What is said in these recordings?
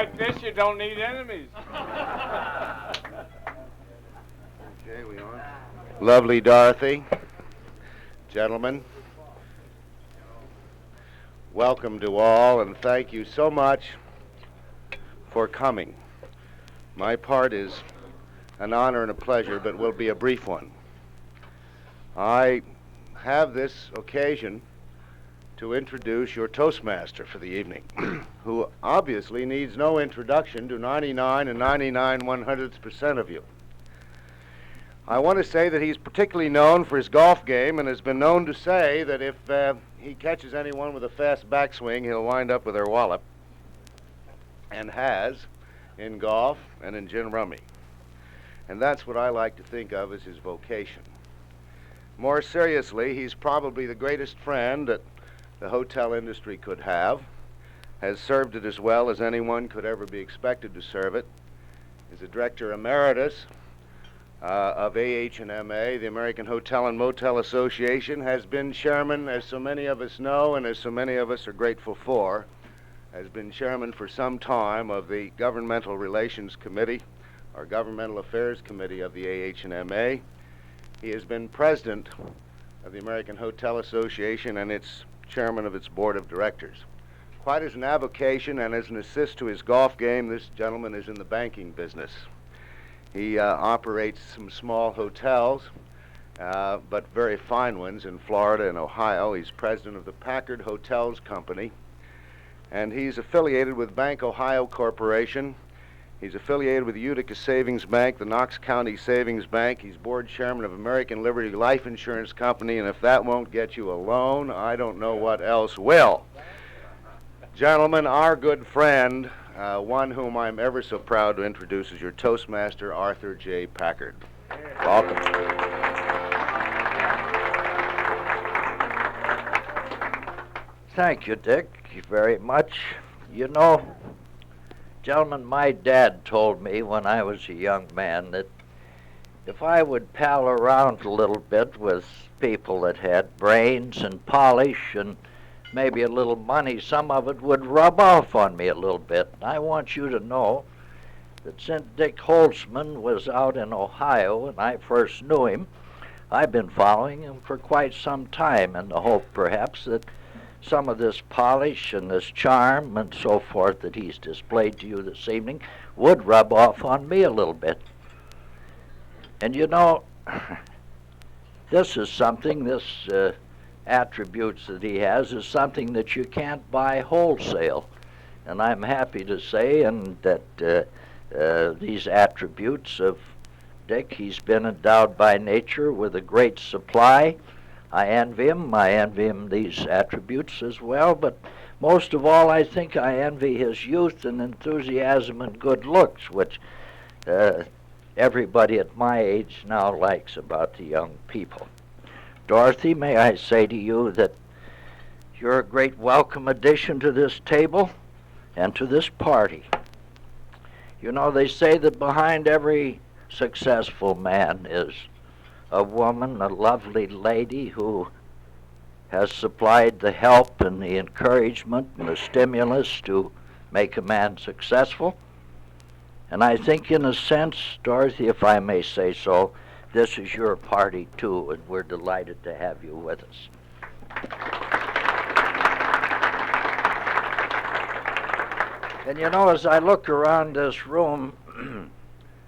like this, you don't need enemies. Okay, we on? Lovely Dorothy, gentlemen, welcome to all, and thank you so much for coming. My part is an honor and a pleasure, but will be a brief one. I have this occasion to introduce your Toastmaster for the evening, who obviously needs no introduction to 99 and 99/100% of you. I want to say that he's particularly known for his golf game and has been known to say that if he catches anyone with a fast backswing, he'll wind up with their wallop, and has in golf and in gin rummy. And that's what I like to think of as his vocation. More seriously, he's probably the greatest friend that the hotel industry could have, has served it as well as anyone could ever be expected to serve it. He's a director emeritus of AH&MA, the American Hotel and Motel Association, has been chairman, as so many of us know and as so many of us are grateful for, has been chairman for some time of the Governmental Relations Committee, or Governmental Affairs Committee of the AH&MA. He has been president of the American Hotel Association and its chairman of its board of directors. Quite as an avocation and as an assist to his golf game, this gentleman is in the banking business. He operates some small hotels, but very fine ones in Florida and Ohio. He's president of the Packard Hotels Company, and he's affiliated with Bank Ohio Corporation. He's affiliated with the Utica Savings Bank, the Knox County Savings Bank. He's board chairman of American Liberty Life Insurance Company, and if that won't get you a loan, I don't know what else will. Gentlemen, our good friend, one whom I'm ever so proud to introduce, is your Toastmaster, Arthur J. Packard. Welcome. Thank you, Dick, very much. You know, gentlemen, my dad told me when I was a young man that if I would pal around a little bit with people that had brains and polish and maybe a little money, some of it would rub off on me a little bit. I want you to know that since Dick Holtzman was out in Ohio and I first knew him, I've been following him for quite some time in the hope perhaps that some of this polish and this charm and so forth that he's displayed to you this evening would rub off on me a little bit. And you know, this is something, this attributes that he has is something that you can't buy wholesale. And I'm happy to say that these attributes of Dick, he's been endowed by nature with a great supply. I envy him these attributes as well, but most of all I think I envy his youth and enthusiasm and good looks, which everybody at my age now likes about the young people. Dorothy, may I say to you that you're a great welcome addition to this table and to this party. You know, they say that behind every successful man is a woman, a lovely lady who has supplied the help and the encouragement and the stimulus to make a man successful. And I think in a sense, Dorothy, if I may say so, this is your party too, and we're delighted to have you with us. And you know, as I look around this room,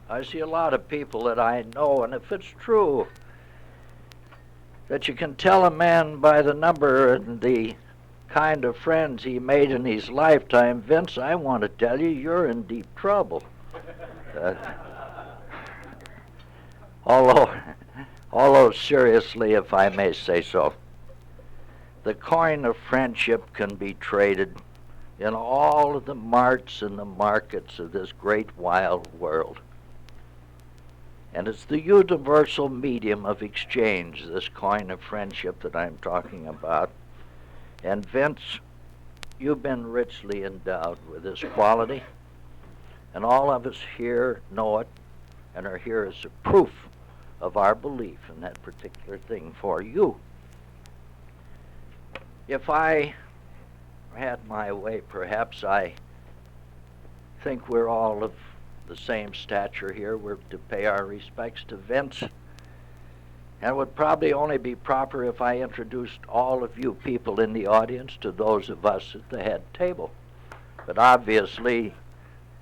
I see a lot of people that I know, and if it's true that you can tell a man by the number and the kind of friends he made in his lifetime, Vince, I want to tell you, you're in deep trouble. Although seriously, if I may say so, the coin of friendship can be traded in all of the marts and the markets of this great wild world. And it's the universal medium of exchange, this coin of friendship that I'm talking about. And Vince, you've been richly endowed with this quality, and all of us here know it and are here as a proof of our belief in that particular thing for you. If I had my way, perhaps I think we're all of the same stature here. We're to pay our respects to Vince. And it would probably only be proper if I introduced all of you people in the audience to those of us at the head table. But obviously,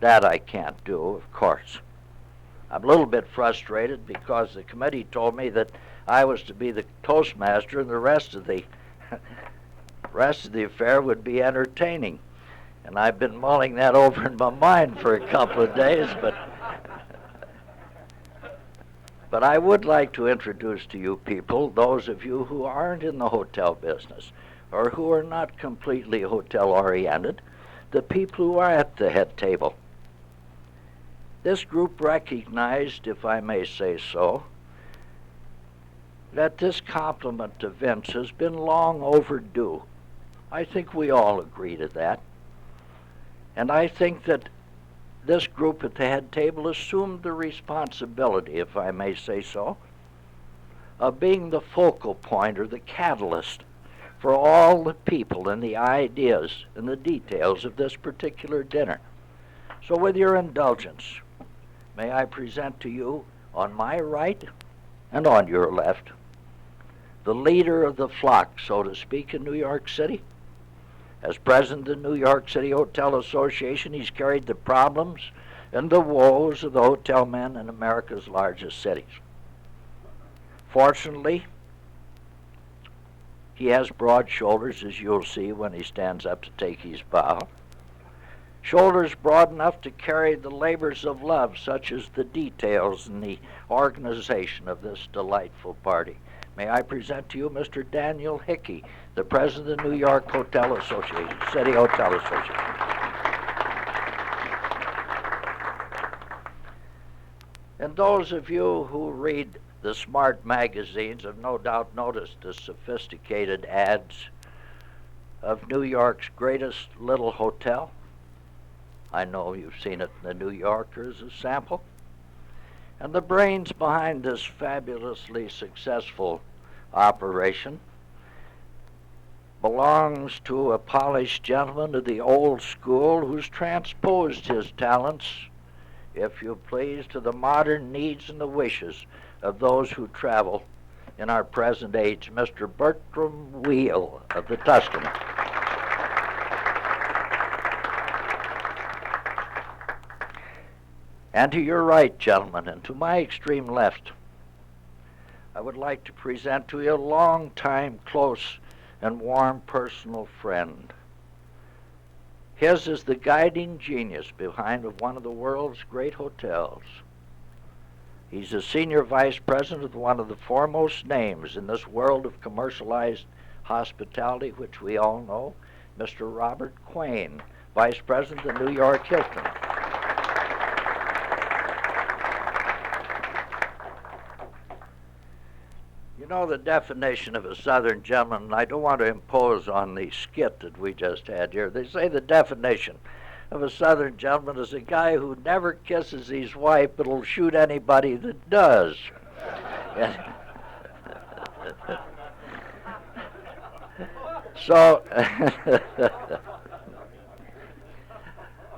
that I can't do, of course. I'm a little bit frustrated because the committee told me that I was to be the toastmaster and the rest of the affair would be entertaining. And I've been mulling that over in my mind for a couple of days, but I would like to introduce to you people, those of you who aren't in the hotel business or who are not completely hotel-oriented, the people who are at the head table. This group recognized, if I may say so, that this compliment to Vince has been long overdue. I think we all agree to that. And I think that this group at the head table assumed the responsibility, if I may say so, of being the focal point or the catalyst for all the people and the ideas and the details of this particular dinner. So with your indulgence, may I present to you, on my right and on your left, the leader of the flock, so to speak, in New York City. As president of the New York City Hotel Association, he's carried the problems and the woes of the hotel men in America's largest cities. Fortunately, he has broad shoulders, as you'll see when he stands up to take his bow. Shoulders broad enough to carry the labors of love, such as the details and the organization of this delightful party. May I present to you Mr. Daniel Hickey, the president of the New York Hotel Association, City Hotel Association. And those of you who read the smart magazines have no doubt noticed the sophisticated ads of New York's greatest little hotel. I know you've seen it in the New Yorker as a sample. And the brains behind this fabulously successful operation belongs to a polished gentleman of the old school who's transposed his talents, if you please, to the modern needs and the wishes of those who travel in our present age, Mr. Bertram Wheel of the Tuscany. And to your right, gentlemen, and to my extreme left, I would like to present to you a long-time, close, and warm personal friend. His is the guiding genius behind one of the world's great hotels. He's a senior vice president of one of the foremost names in this world of commercialized hospitality, which we all know, Mr. Robert Quain, vice president of the New York Hilton. You know the definition of a Southern gentleman, and I don't want to impose on the skit that we just had here. They say the definition of a Southern gentleman is a guy who never kisses his wife but will shoot anybody that does. So,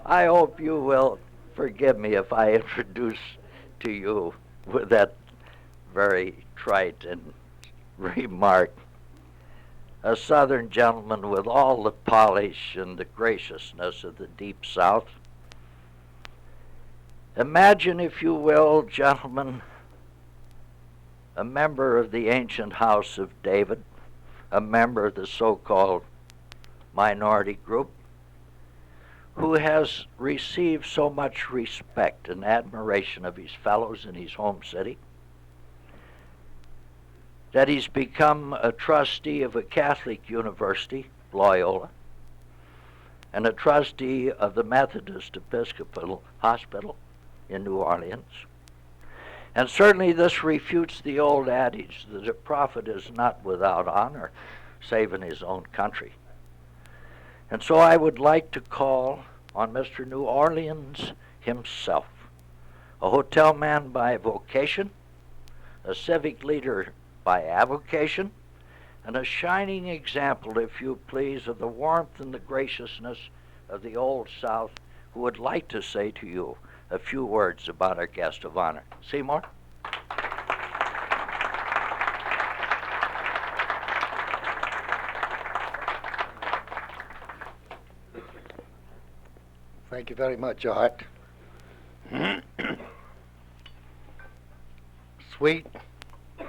I hope you will forgive me if I introduce to you with that very trite and remark a Southern gentleman with all the polish and the graciousness of the Deep South. Imagine, if you will, gentlemen, a member of the ancient house of David, a member of the so-called minority group, who has received so much respect and admiration of his fellows in his home city, that he's become a trustee of a Catholic university, Loyola, and a trustee of the Methodist Episcopal Hospital in New Orleans. And certainly this refutes the old adage that a prophet is not without honor, save in his own country. And so I would like to call on Mr. New Orleans himself, a hotel man by vocation, a civic leader by avocation, and a shining example, if you please, of the warmth and the graciousness of the Old South, who would like to say to you a few words about our guest of honor. Seymour? Thank you very much, Art. Sweet,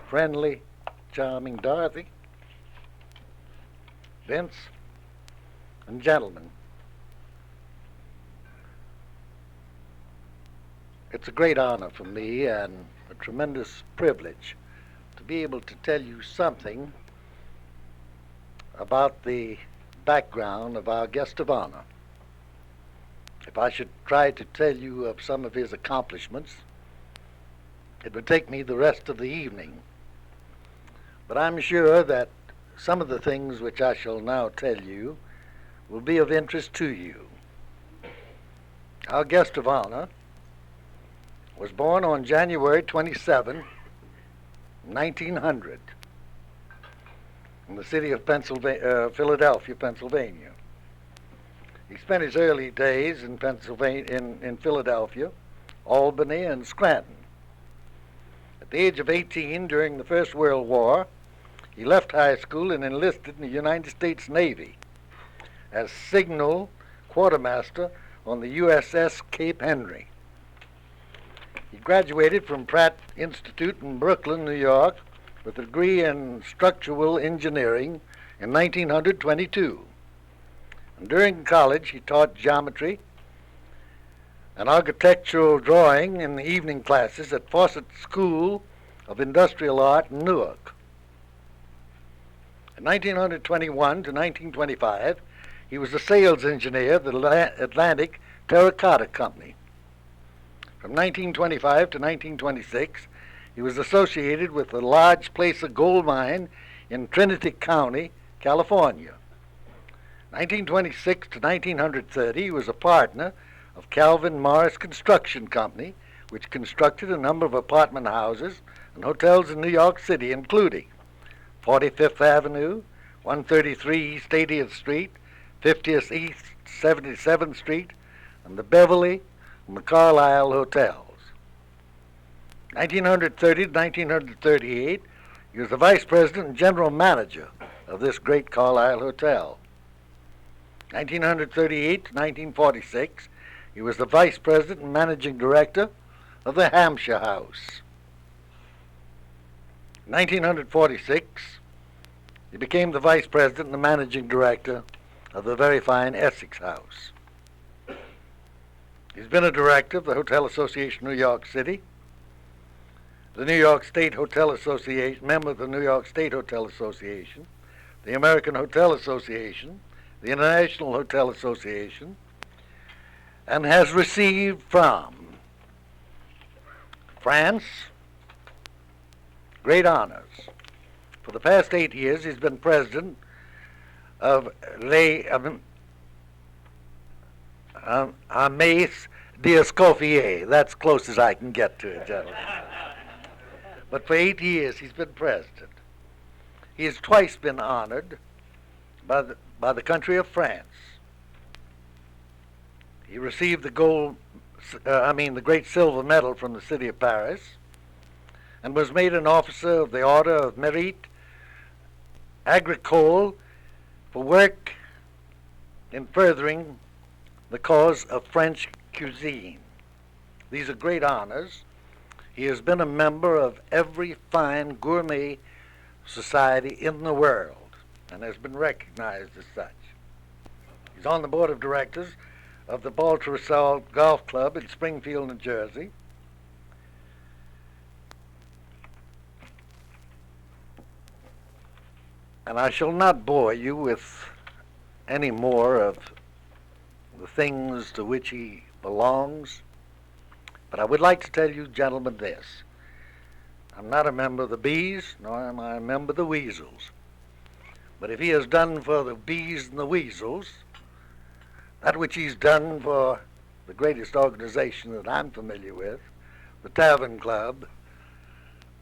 friendly, charming Dorothy, Vince, and gentlemen. It's a great honor for me and a tremendous privilege to be able to tell you something about the background of our guest of honor. If I should try to tell you of some of his accomplishments, it would take me the rest of the evening. But I'm sure that some of the things which I shall now tell you will be of interest to you. Our guest of honor was born on January 27, 1900, in the city of Philadelphia, Pennsylvania. He spent his early days in Philadelphia, Albany, and Scranton. At the age of 18, during the First World War, he left high school and enlisted in the United States Navy as signal quartermaster on the USS Cape Henry. He graduated from Pratt Institute in Brooklyn, New York, with a degree in structural engineering in 1922. And during college, he taught geometry and architectural drawing in the evening classes at Fawcett School of Industrial Art in Newark. In 1921 to 1925, he was a sales engineer of the Atlantic Terracotta Company. From 1925 to 1926, he was associated with the large Placer gold mine in Trinity County, California. 1926 to 1930, he was a partner of Calvin Morris Construction Company, which constructed a number of apartment houses and hotels in New York City, including 45th Avenue, 133 East 80th Street, 50th East 77th Street, and the Beverly and the Carlyle hotels. 1930 to 1938, he was the vice president and general manager of this great Carlyle hotel. 1938 to 1946, he was the vice president and managing director of the Hampshire House. In 1946, he became the vice president and the managing director of the very fine Essex House. He's been a director of the Hotel Association of New York City, the New York State Hotel Association, member of the New York State Hotel Association, the American Hotel Association, the International Hotel Association, and has received from France great honors. For the past 8 years, he's been president of Les Amis d'Escoffier. That's close as I can get to it, gentlemen. But for 8 years, he's been president. He has twice been honored by the country of France. He received the great silver medal from the city of Paris, and was made an officer of the Order of Mérite Agricole for work in furthering the cause of French cuisine. These are great honors. He has been a member of every fine gourmet society in the world and has been recognized as such. He's on the board of directors of the Baltusrol Golf Club in Springfield, New Jersey. And I shall not bore you with any more of the things to which he belongs, but I would like to tell you, gentlemen, this. I'm not a member of the bees, nor am I a member of the weasels. But if he has done for the bees and the weasels that which he's done for the greatest organization that I'm familiar with, the Tavern Club,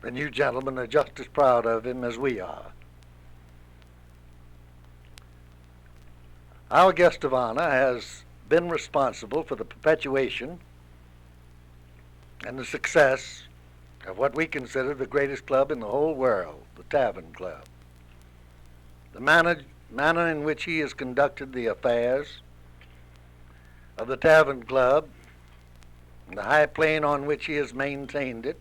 then you gentlemen are just as proud of him as we are. Our guest of honor has been responsible for the perpetuation and the success of what we consider the greatest club in the whole world, the Tavern Club. The manner in which he has conducted the affairs of the Tavern Club and the high plane on which he has maintained it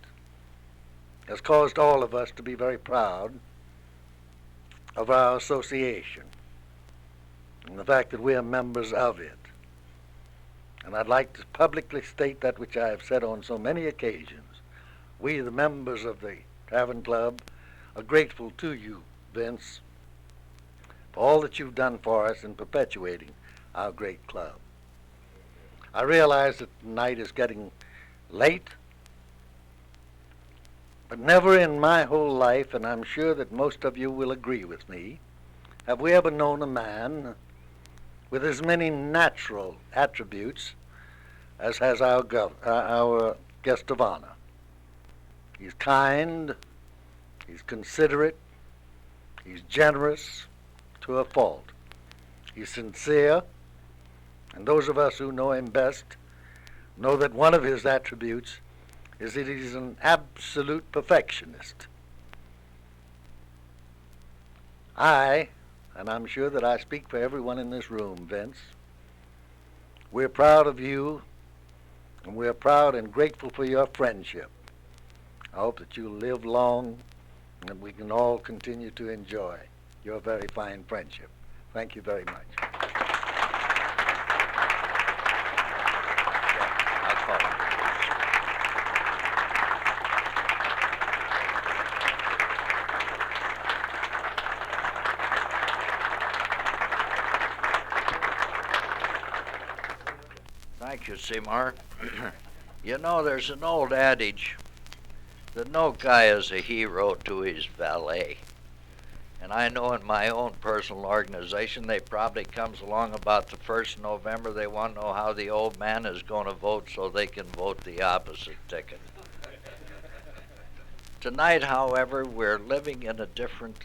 has caused all of us to be very proud of our association and the fact that we are members of it. And I'd like to publicly state that which I have said on so many occasions. We, the members of the Tavern Club, are grateful to you, Vince, for all that you've done for us in perpetuating our great club. I realize that the night is getting late, but never in my whole life, and I'm sure that most of you will agree with me, have we ever known a man with as many natural attributes as has our guest of honor. He's kind, he's considerate, he's generous to a fault. He's sincere, and those of us who know him best know that one of his attributes is that he's an absolute perfectionist. And I'm sure that I speak for everyone in this room, Vince, we're proud of you, and we're proud and grateful for your friendship. I hope that you live long and we can all continue to enjoy your very fine friendship. Thank you very much. Thank you, Seymour. You know, there's an old adage that no guy is a hero to his valet. And I know in my own personal organization, they probably comes along about the 1st of November. They want to know how the old man is going to vote so they can vote the opposite ticket. Tonight, however, we're living in a different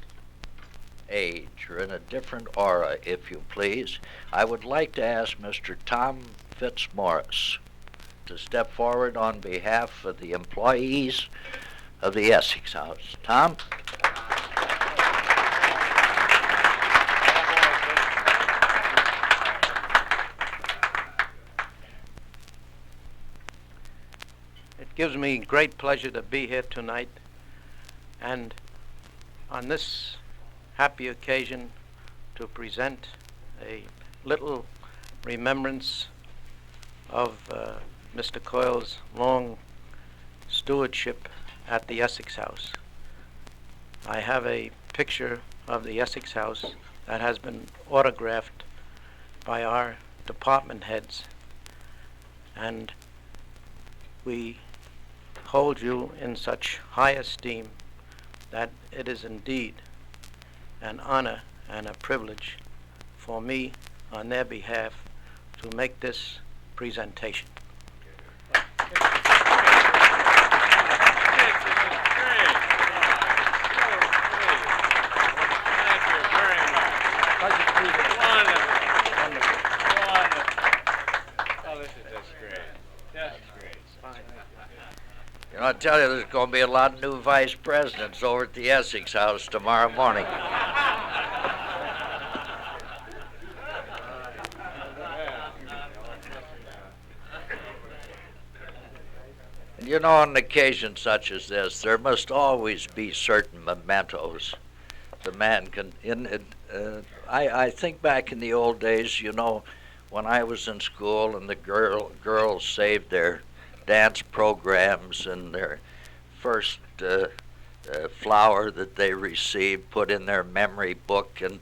age, or in a different aura, if you please. I would like to ask Mr. Tom Fitzmaurice to step forward on behalf of the employees of the Essex House. Tom? It gives me great pleasure to be here tonight, and on this happy occasion to present a little remembrance of Mr. Coyle's long stewardship at the Essex House. I have a picture of the Essex House that has been autographed by our department heads, and we hold you in such high esteem that it is indeed an honor and a privilege for me on their behalf to make this presentation. You know, I tell you, there's going to be a lot of new vice presidents over at the Essex House tomorrow morning. And you know, on occasions such as this, there must always be certain mementos the man can. I think back in the old days, you know, when I was in school and the girls saved their dance programs and their first flower that they received put in their memory book, and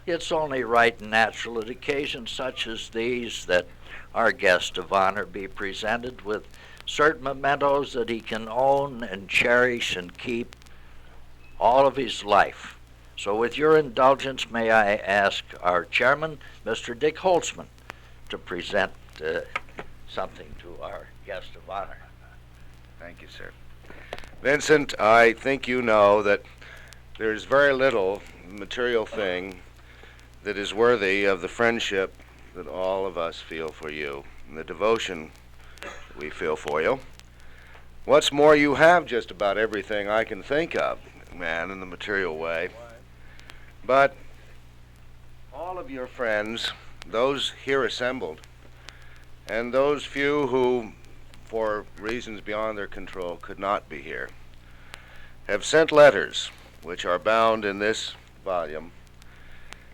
it's only right and natural at occasions such as these that our guest of honor be presented with certain mementos that he can own and cherish and keep all of his life. So with your indulgence, may I ask our chairman, Mr. Dick Holtzman, to present something to our guest of honor. Thank you, sir. Vincent, I think you know that there's very little material thing that is worthy of the friendship that all of us feel for you and the devotion that we feel for you. What's more, you have just about everything I can think of, man, in the material way. But all of your friends, those here assembled, and those few who, for reasons beyond their control, could not be here, have sent letters which are bound in this volume,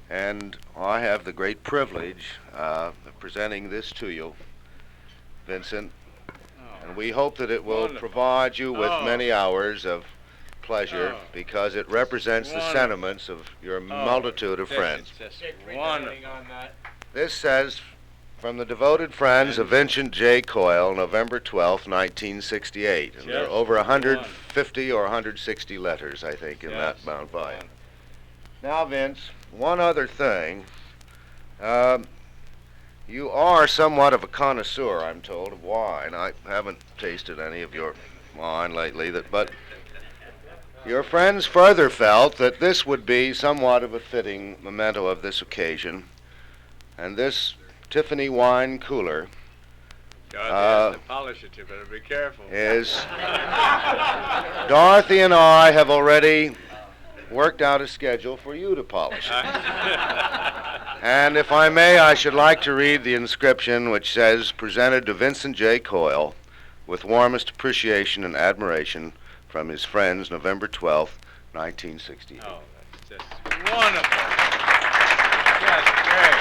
and I have the great privilege of presenting this to you, Vincent, and we hope that it will provide you with many hours of pleasure because it represents the sentiments of your multitude of friends. This says, from the devoted friends of Vincent J. Coyle, November 12, 1968. And there are over 150 or 160 letters, I think, in that bound volume. Now, Vince, one other thing. You are somewhat of a connoisseur, I'm told, of wine. I haven't tasted any of your wine lately, but your friends further felt that this would be somewhat of a fitting memento of this occasion, and this Tiffany wine cooler God, to polish it, you better be careful. Is Dorothy and I have already worked out a schedule for you to polish it. And if I may, I should like to read the inscription which says, presented to Vincent J. Coyle with warmest appreciation and admiration from his friends, November 12th, 1968. Oh, that's just wonderful. Just great.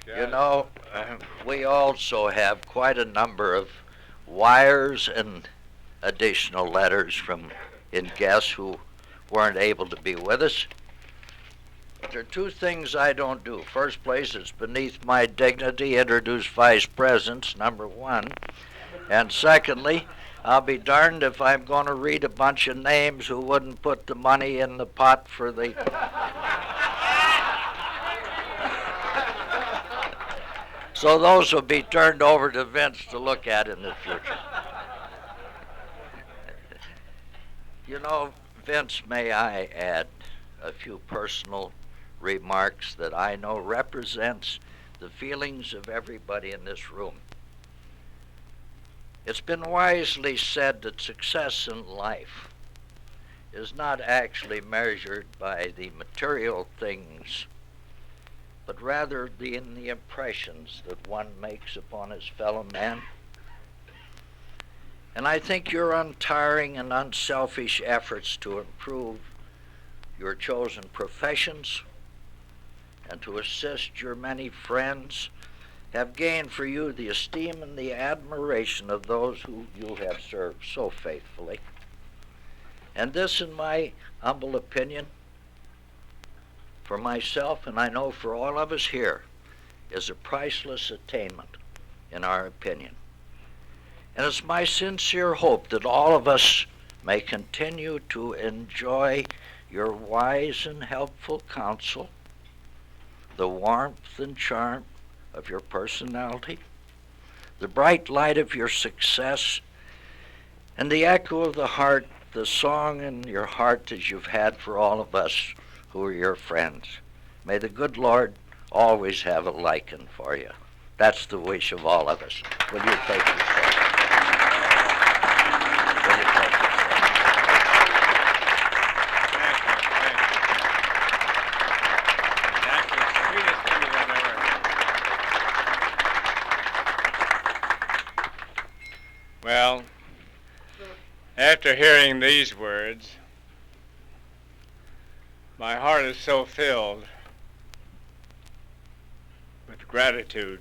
You know, we also have quite a number of wires and additional letters from guests who weren't able to be with us. But there are two things I don't do. First place, it's beneath my dignity to introduce vice presidents, number one. And secondly, I'll be darned if I'm going to read a bunch of names who wouldn't put the money in the pot for the... So those will be turned over to Vince to look at in the future. You know, Vince, may I add a few personal remarks that I know represents the feelings of everybody in this room. It's been wisely said that success in life is not actually measured by the material things, but rather in the impressions that one makes upon his fellow man. And I think your untiring and unselfish efforts to improve your chosen professions and to assist your many friends have gained for you the esteem and the admiration of those who you have served so faithfully. And this, in my humble opinion, for myself, and I know for all of us here, is a priceless attainment, in our opinion. And it's my sincere hope that all of us may continue to enjoy your wise and helpful counsel, the warmth and charm of your personality, the bright light of your success, and the echo of the heart, the song in your heart that you've had for all of us who are your friends. May the good Lord always have a liking for you. That's the wish of all of us. Will you take your seat? Will you take your seat? That's the sweetest thing you've ever heard. Well, after hearing these words, my heart is so filled with gratitude.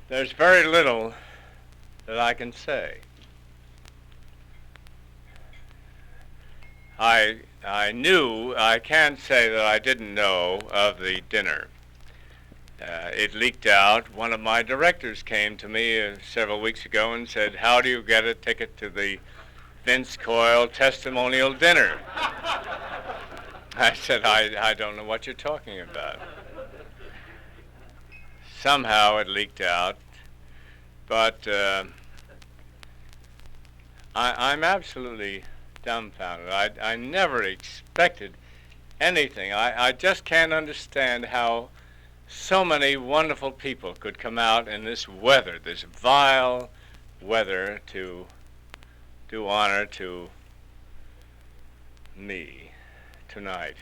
There's very little that I can say. I can't say that I didn't know of the dinner. It leaked out. One of my directors came to me several weeks ago and said, "How do you get a ticket to the Vince Coyle testimonial dinner?" I said, I don't know what you're talking about. Somehow it leaked out, but I'm absolutely dumbfounded. I never expected anything. I just can't understand how so many wonderful people could come out in this weather, this vile weather, to do honor to me tonight.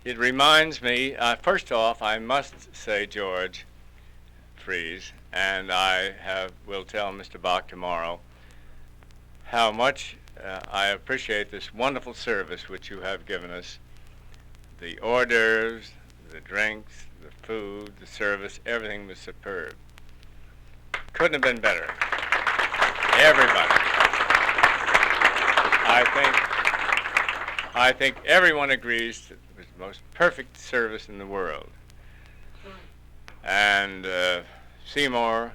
It reminds me, first off, I must say, George Fries, and will tell Mr. Bach tomorrow, how much I appreciate this wonderful service which you have given us. The hors d'oeuvres, the drinks, the food, the service, everything was superb. Couldn't have been better. Everybody. I think everyone agrees that it was the most perfect service in the world. And Seymour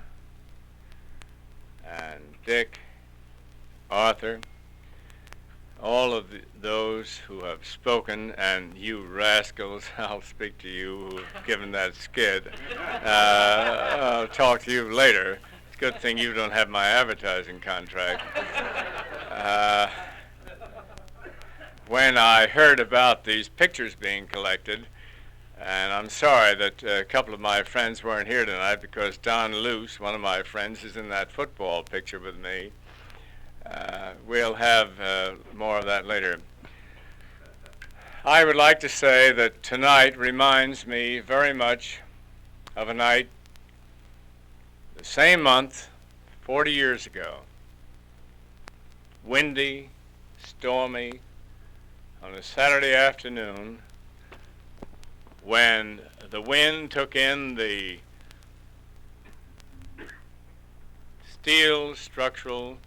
and Dick, Arthur, all of those who have spoken, and you rascals, I'll speak to you who have given that skid. I'll talk to you later. It's a good thing you don't have my advertising contract. When I heard about these pictures being collected, and I'm sorry that a couple of my friends weren't here tonight because Don Luce, one of my friends, is in that football picture with me. We'll have more of that later. I would like to say that tonight reminds me very much of a night the same month 40 years ago. Windy, stormy, on a Saturday afternoon, when the wind took in the steel structural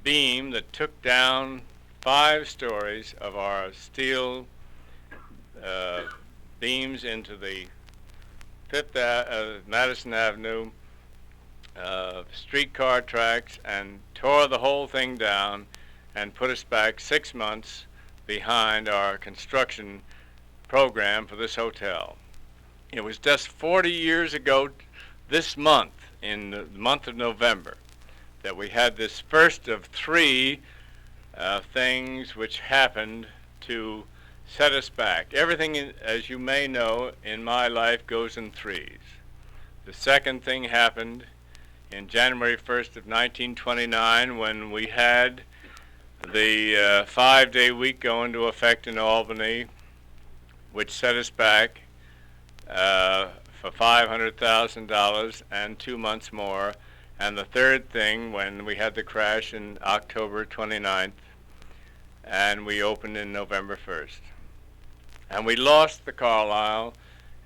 beam that took down 5 stories of our steel beams into the Madison Avenue streetcar tracks and tore the whole thing down and put us back 6 months behind our construction program for this hotel. It was just 40 years ago this month, in the month of November, that we had this first of 3 things which happened to set us back. Everything, as you may know, in my life goes in 3s. The second thing happened in January 1st of 1929 when we had the 5-day week go into effect in Albany, which set us back for $500,000 and 2 months more. And the third thing, when we had the crash in October 29th, and we opened in November 1st. And we lost the Carlyle,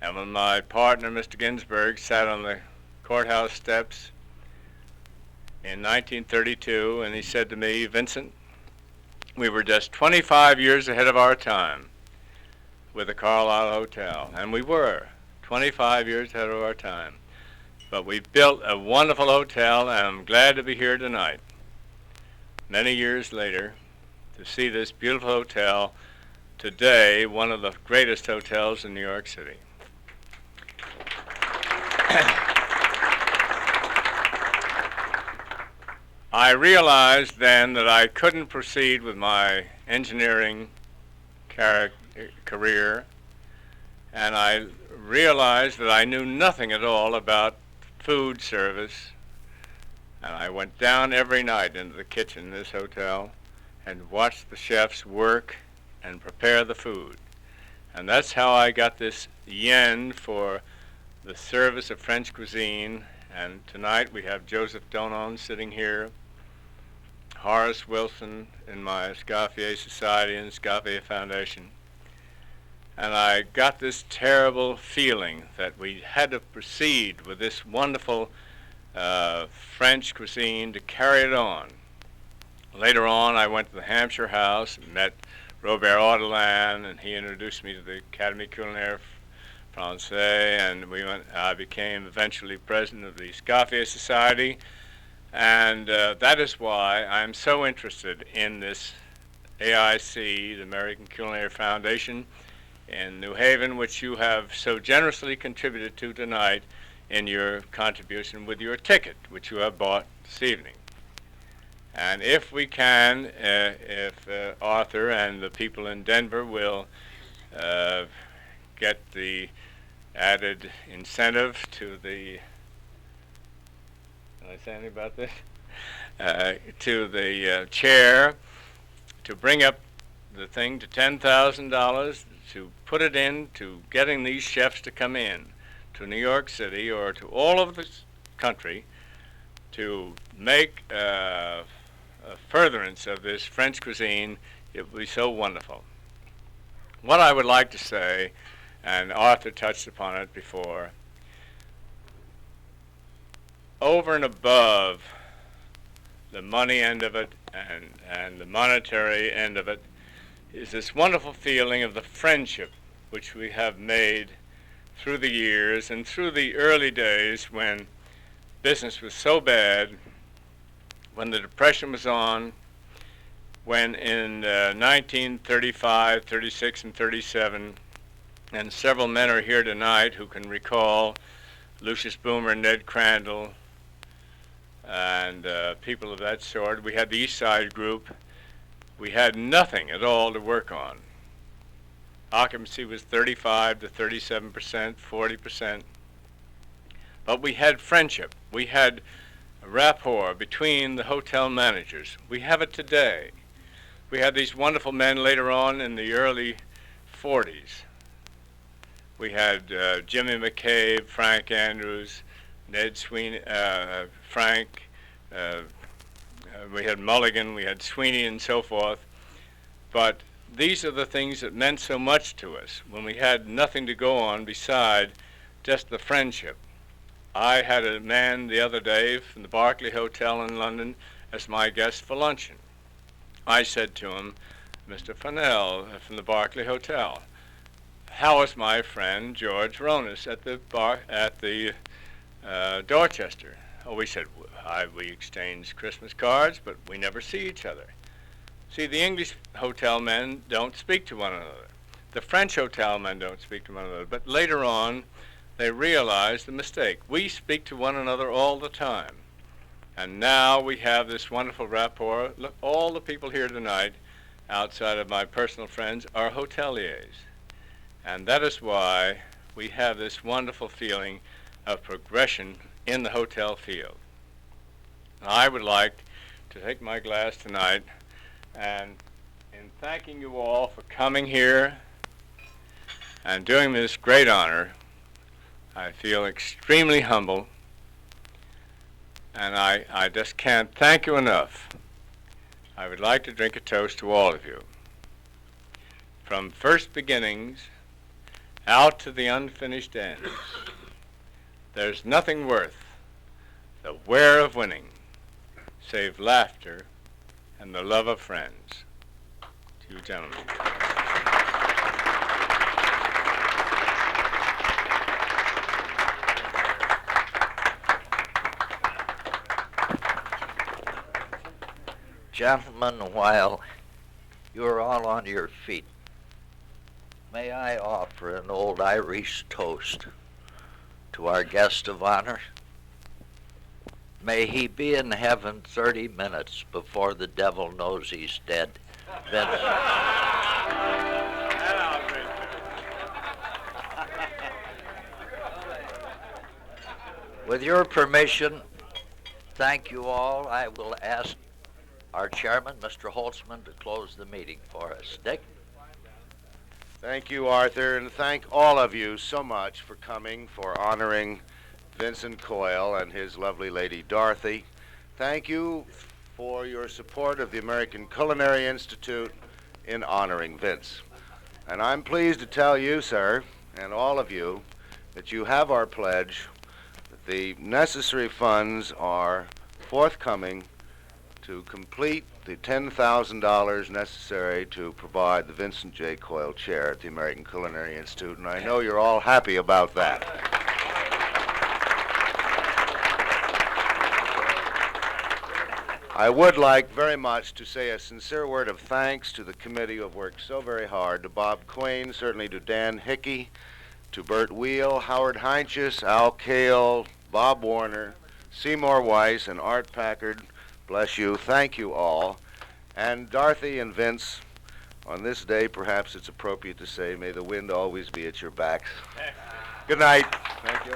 and when my partner, Mr. Ginsberg, sat on the courthouse steps in 1932, and he said to me, "Vincent, we were just 25 years ahead of our time with the Carlyle Hotel." And we were 25 years ahead of our time. But we built a wonderful hotel, and I'm glad to be here tonight, many years later, to see this beautiful hotel, today one of the greatest hotels in New York City. I realized then that I couldn't proceed with my engineering career, and I realized that I knew nothing at all about food service, and I went down every night into the kitchen in this hotel and watched the chefs work and prepare the food. And that's how I got this yen for the service of French cuisine. And tonight we have Joseph Donon sitting here, Horace Wilson in my Escoffier Society and Escoffier Foundation. And I got this terrible feeling that we had to proceed with this wonderful French cuisine to carry it on. Later on, I went to the Hampshire House and met Robert Audelin, and he introduced me to the Académie Culinaire Française, and I became eventually president of the Escoffier Society, and that is why I'm so interested in this AIC, the American Culinary Foundation, in New Haven, which you have so generously contributed to tonight in your contribution with your ticket, which you have bought this evening. And if we can, if Arthur and the people in Denver will get the added incentive to the, can I say anything about this? To the chair to bring up the thing to $10,000 to put it into getting these chefs to come in to New York City or to all of the country to make a furtherance of this French cuisine, it would be so wonderful. What I would like to say, and Arthur touched upon it before, over and above the money end of it and the monetary end of it, is this wonderful feeling of the friendship which we have made through the years and through the early days when business was so bad, when the Depression was on, when in 1935, 36, and 37, and several men are here tonight who can recall Lucius Boomer, Ned Crandall, and people of that sort. We had the East Side Group. We had nothing at all to work on. Occupancy was 35 to 37%, 40%. But we had friendship. We had a rapport between the hotel managers. We have it today. We had these wonderful men later on in the early 40s. We had Jimmy McCabe, Frank Andrews, Ned Sweeney, Frank, we had Mulligan, we had Sweeney and so forth. But these are the things that meant so much to us when we had nothing to go on beside just the friendship. I had a man the other day from the Berkeley Hotel in London as my guest for luncheon. I said to him, Mr. Fennell from the Berkeley Hotel, how is my friend George Ronas at the Dorchester? Oh, we said, we exchanged Christmas cards, but we never see each other. See, the English hotel men don't speak to one another. The French hotel men don't speak to one another. But later on, they realized the mistake. We speak to one another all the time. And now we have this wonderful rapport. Look, all the people here tonight, outside of my personal friends, are hoteliers. And that is why we have this wonderful feeling of progression in the hotel field. I would like to take my glass tonight and in thanking you all for coming here and doing me this great honor, I feel extremely humble, and I just can't thank you enough. I would like to drink a toast to all of you. From first beginnings out to the unfinished ends, there's nothing worth the wear of winning save laughter and the love of friends. To you gentlemen. Gentlemen, while you're all on your feet, may I offer an old Irish toast to our guest of honor? May he be in heaven 30 minutes before the devil knows he's dead. Vincent. With your permission, thank you all. I will ask our chairman, Mr. Holtzman, to close the meeting for us. Dick? Thank you, Arthur, and thank all of you so much for coming, for honoring Vincent Coyle and his lovely lady Dorothy. Thank you for your support of the American Culinary Institute in honoring Vince. And I'm pleased to tell you, sir, and all of you, that you have our pledge that the necessary funds are forthcoming to complete the $10,000 necessary to provide the Vincent J. Coyle Chair at the American Culinary Institute, and I know you're all happy about that. I would like very much to say a sincere word of thanks to the committee who have worked so very hard, to Bob Quain, certainly to Dan Hickey, to Bert Wheel, Howard Heinches, Al Kale, Bob Warner, Seymour Weiss, and Art Packard, Bless you. Thank you all. And Dorothy and Vince, on this day, perhaps it's appropriate to say, may the wind always be at your backs. Good night. Thank you.